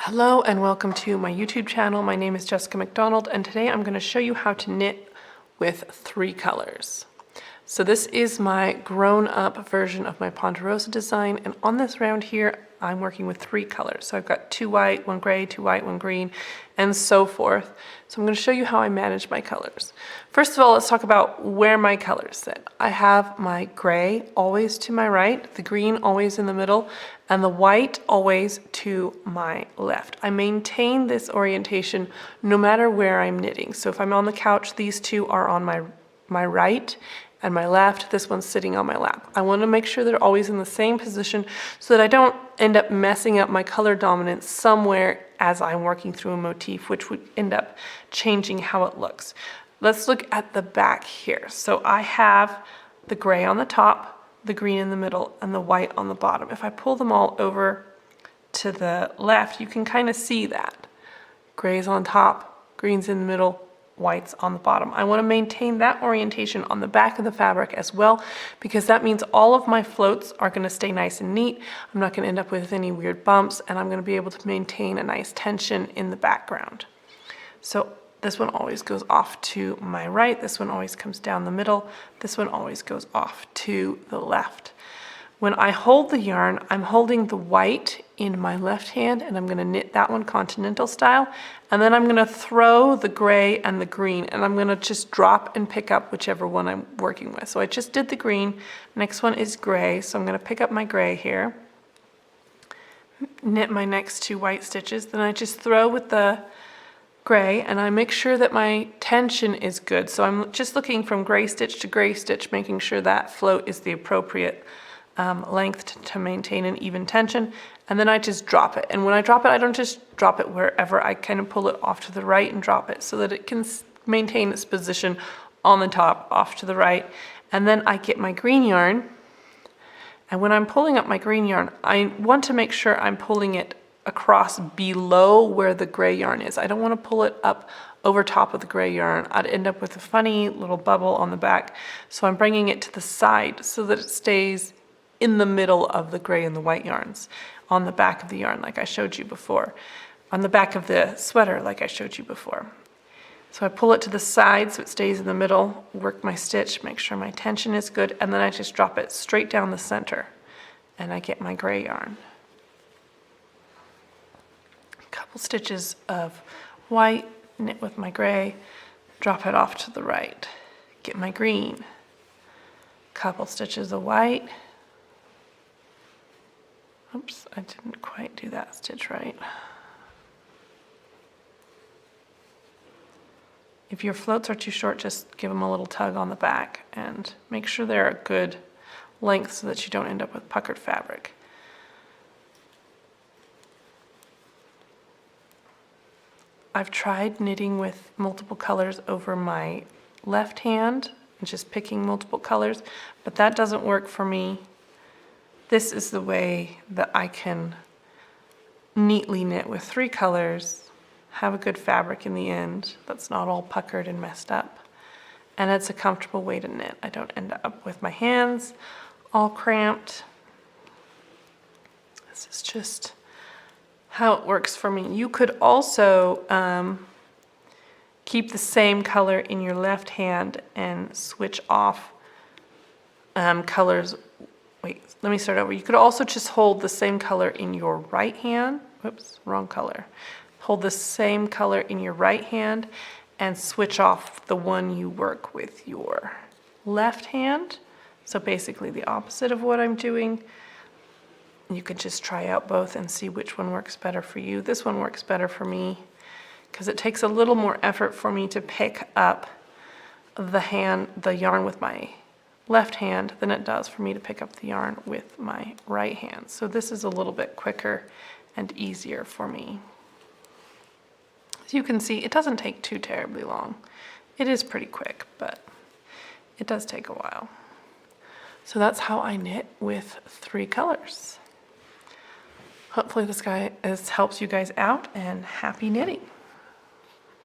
Hello and welcome to my YouTube channel. My name is Jessica McDonald and today I'm going to show you how to knit with 3 colors. So this is my grown-up version of my Ponderosa design, and on this round here I'm working with 3 colors. So I've got 2 white, 1 gray, 2 white, 1 green, and so forth. So I'm going to show you how I manage my colors. First of all, let's talk about where my colors sit. I have my gray always to my right, the green always in the middle, and the white always to my left. I maintain this orientation no matter where I'm knitting. So if I'm on the couch, these 2 are on my right, and my left, this one's sitting on my lap. I want to make sure they're always in the same position so that I don't end up messing up my color dominance somewhere as I'm working through a motif, which would end up changing how it looks. Let's look at the back here. So I have the gray on the top, the green in the middle, and the white on the bottom. If I pull them all over to the left, you can kind of see that. Gray's on top, green's in the middle, whites on the bottom. I want to maintain that orientation on the back of the fabric as well, because that means all of my floats are going to stay nice and neat. I'm not going to end up with any weird bumps, and I'm going to be able to maintain a nice tension in the background. So this one always goes off to my right, this one always comes down the middle, this one always goes off to the left. When I hold the yarn, I'm holding the white in my left hand, and I'm going to knit that one continental style, and then I'm going to throw the gray and the green, and I'm going to just drop and pick up whichever one I'm working with. So I just did the green, next one is gray, so I'm going to pick up my gray here, knit my next 2 white stitches, then I just throw with the gray, and I make sure that my tension is good. So I'm just looking from gray stitch to gray stitch, making sure that float is the appropriate length to maintain an even tension, and then I just drop it. And when I drop it, I don't just drop it wherever. I kind of pull it off to the right and drop it so that it can maintain its position on the top, off to the right. And then I get my green yarn, and when I'm pulling up my green yarn, I want to make sure I'm pulling it across below where the gray yarn is. I don't want to pull it up over top of the gray yarn. I'd end up with a funny little bubble on the back. So I'm bringing it to the side so that it stays in the middle of the gray and the white yarns, on the back of the yarn like I showed you before, on the back of the sweater like I showed you before. So I pull it to the side so it stays in the middle, work my stitch, make sure my tension is good, and then I just drop it straight down the center, and I get my gray yarn. A couple stitches of white, knit with my gray, drop it off to the right, get my green, couple stitches of white. Oops, I didn't quite do that stitch right. If your floats are too short, just give them a little tug on the back and make sure they're a good length so that you don't end up with puckered fabric. I've tried knitting with multiple colors over my left hand and just picking multiple colors, but that doesn't work for me. This is the way that I can neatly knit with 3 colors, have a good fabric in the end that's not all puckered and messed up, and it's a comfortable way to knit. I don't end up with my hands all cramped. This is just how it works for me. You could also keep the same color in your left hand and switch off colors. Wait, let me start over. You could also just hold the same color in your right hand. Whoops, wrong color. Hold the same color in your right hand and switch off the one you work with your left hand. So basically the opposite of what I'm doing. You could just try out both and see which one works better for you. This one works better for me because it takes a little more effort for me to pick up the yarn with my left hand than it does for me to pick up the yarn with my right hand. So this is a little bit quicker and easier for me. As you can see, it doesn't take too terribly long. It is pretty quick, but it does take a while. So that's how I knit with 3 colors. Hopefully this helps you guys out, and happy knitting.